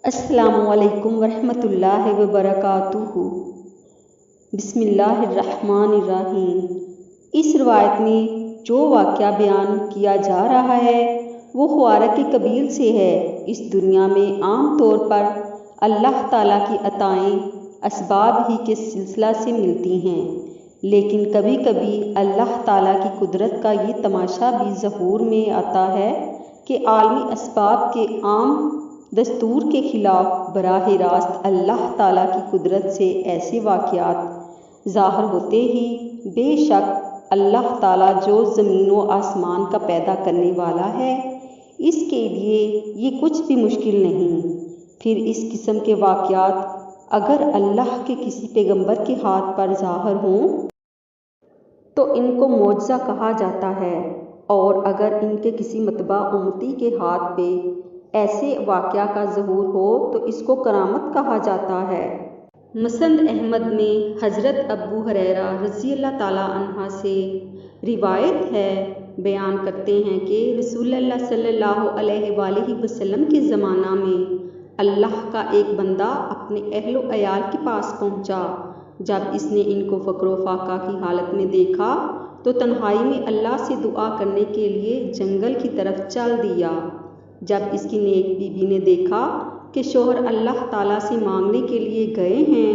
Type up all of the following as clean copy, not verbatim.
السلام علیکم ورحمۃ اللہ وبرکاتہ۔ بسم اللہ الرحمن الرحیم۔ اس روایت میں جو واقعہ بیان کیا جا رہا ہے وہ خوارق کبیر سے ہے۔ اس دنیا میں عام طور پر اللہ تعالیٰ کی عطائیں اسباب ہی کے سلسلہ سے ملتی ہیں، لیکن کبھی کبھی اللہ تعالیٰ کی قدرت کا یہ تماشا بھی ظہور میں آتا ہے کہ عالمی اسباب کے عام دستور کے خلاف براہ راست اللہ تعالیٰ کی قدرت سے ایسے واقعات ظاہر ہوتے ہی بے شک اللہ تعالیٰ جو زمین و آسمان کا پیدا کرنے والا ہے، اس کے لیے یہ کچھ بھی مشکل نہیں۔ پھر اس قسم کے واقعات اگر اللہ کے کسی پیغمبر کے ہاتھ پر ظاہر ہوں تو ان کو معجزہ کہا جاتا ہے، اور اگر ان کے کسی متبع امتی کے ہاتھ پہ ایسے واقعہ کا ظہور ہو تو اس کو کرامت کہا جاتا ہے۔ مسند احمد میں حضرت ابو ہریرہ رضی اللہ تعالیٰ عنہ سے روایت ہے، بیان کرتے ہیں کہ رسول اللہ صلی اللہ علیہ وآلہ وسلم کے زمانہ میں اللہ کا ایک بندہ اپنے اہل و عیال کے پاس پہنچا۔ جب اس نے ان کو فقر و فاقہ کی حالت میں دیکھا تو تنہائی میں اللہ سے دعا کرنے کے لیے جنگل کی طرف چل دیا۔ جب اس کی نیک بیوی نے دیکھا کہ شوہر اللہ تعالیٰ سے مانگنے کے لیے گئے ہیں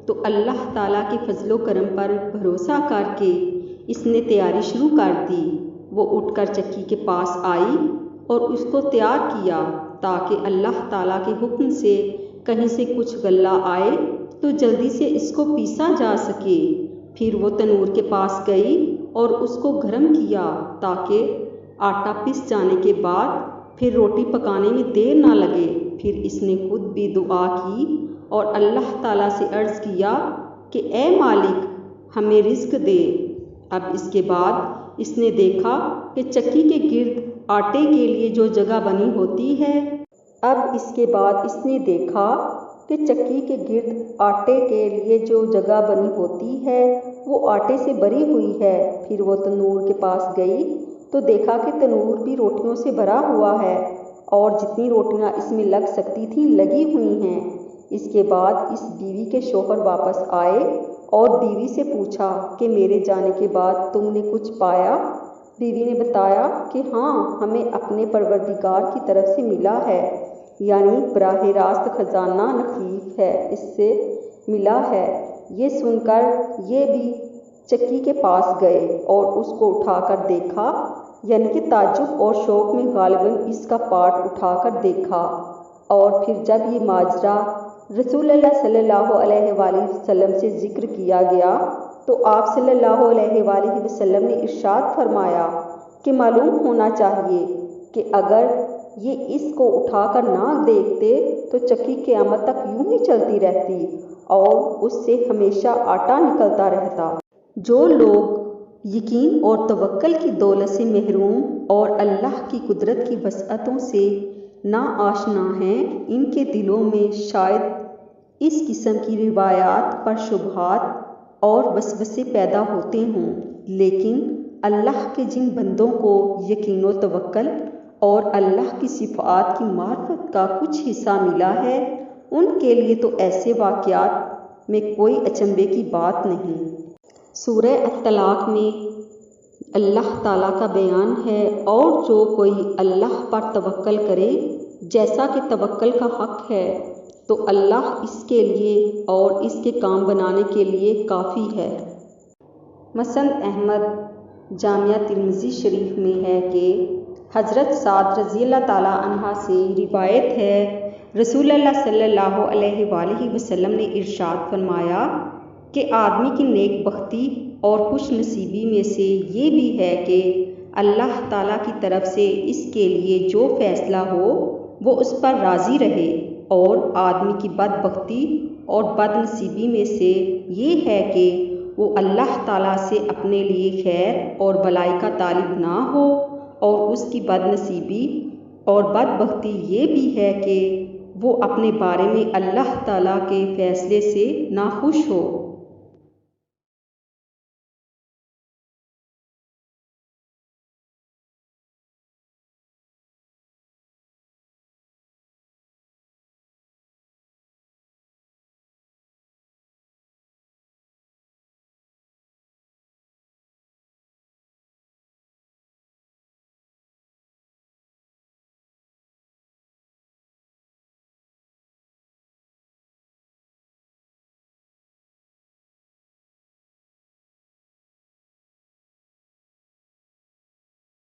تو اللہ تعالیٰ کے فضل و کرم پر بھروسہ کر کے اس نے تیاری شروع کر دی۔ وہ اٹھ کر چکی کے پاس آئی اور اس کو تیار کیا تاکہ اللہ تعالیٰ کے حکم سے کہیں سے کچھ غلہ آئے تو جلدی سے اس کو پیسا جا سکے۔ پھر وہ تنور کے پاس گئی اور اس کو گرم کیا تاکہ آٹا پس جانے کے بعد پھر روٹی پکانے میں دیر نہ لگے۔ پھر اس نے خود بھی دعا کی اور اللہ تعالیٰ سے عرض کیا کہ اے مالک ہمیں رزق دے۔ اب اس کے بعد اس نے دیکھا کہ چکی کے گرد آٹے کے لیے جو جگہ بنی ہوتی ہے وہ آٹے سے بھری ہوئی ہے۔ پھر وہ تنور کے پاس گئی تو دیکھا کہ تنور بھی روٹیوں سے بھرا ہوا ہے اور جتنی روٹیاں اس میں لگ سکتی تھی لگی ہوئی ہیں۔ اس کے بعد اس بیوی کے شوہر واپس آئے اور بیوی سے پوچھا کہ میرے جانے کے بعد تم نے کچھ پایا؟ بیوی نے بتایا کہ ہاں، ہمیں اپنے پروردگار کی طرف سے ملا ہے، یعنی براہ راست خزانہ نخیف ہے، اس سے ملا ہے۔ یہ سن کر یہ بھی چکی کے پاس گئے اور اس کو اٹھا کر دیکھا، یعنی کہ تعجب اور شوق میں غالباً اس کا پارٹ اٹھا کر دیکھا۔ اور پھر جب یہ ماجرا رسول اللہ صلی اللہ علیہ وآلہ وسلم سے ذکر کیا گیا تو آپ صلی اللہ علیہ وآلہ وسلم نے ارشاد فرمایا کہ معلوم ہونا چاہیے کہ اگر یہ اس کو اٹھا کر نہ دیکھتے تو چکی قیامت تک یوں ہی چلتی رہتی اور اس سے ہمیشہ آٹا نکلتا رہتا۔ جو لوگ یقین اور توکل کی دولت سے محروم اور اللہ کی قدرت کی وسعتوں سے ناآشنا ہیں، ان کے دلوں میں شاید اس قسم کی روایات پر شبہات اور وسوسے پیدا ہوتے ہوں، لیکن اللہ کے جن بندوں کو یقین و توکل اور اللہ کی صفات کی معرفت کا کچھ حصہ ملا ہے، ان کے لیے تو ایسے واقعات میں کوئی اچنبھے کی بات نہیں۔ سورہ الطلاق میں اللہ تعالیٰ کا بیان ہے، اور جو کوئی اللہ پر توکل کرے جیسا کہ توکل کا حق ہے تو اللہ اس کے لیے اور اس کے کام بنانے کے لیے کافی ہے۔ مسند احمد جامعہ ترمذی شریف میں ہے کہ حضرت سعد رضی اللہ تعالیٰ عنہ سے روایت ہے، رسول اللہ صلی اللہ علیہ وآلہ وسلم نے ارشاد فرمایا کہ آدمی کی نیک بختی اور خوش نصیبی میں سے یہ بھی ہے کہ اللہ تعالیٰ کی طرف سے اس کے لیے جو فیصلہ ہو وہ اس پر راضی رہے، اور آدمی کی بدبختی اور بد نصیبی میں سے یہ ہے کہ وہ اللہ تعالیٰ سے اپنے لیے خیر اور بھلائی کا طالب نہ ہو، اور اس کی بد نصیبی اور بدبختی یہ بھی ہے کہ وہ اپنے بارے میں اللہ تعالیٰ کے فیصلے سے ناخوش ہو۔